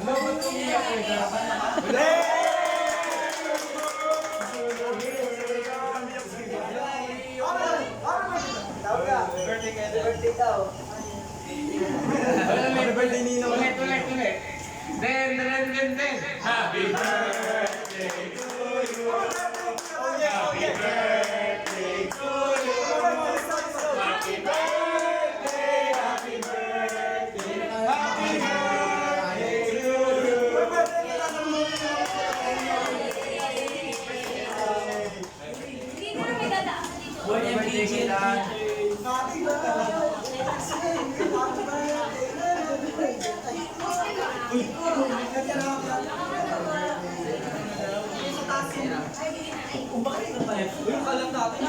Hello, ba't umiyak kayo? Garapan na ka? Birthday daw. Happy birthday, Nino. Ulit. Then. Happy birthday to you. Happy birthday to you. Happy birthday, happy birthday, happy birthday to you. Hindi na may dadaan dito. Happy birthday kita. Umakit na tayo. Uy, kalang natin.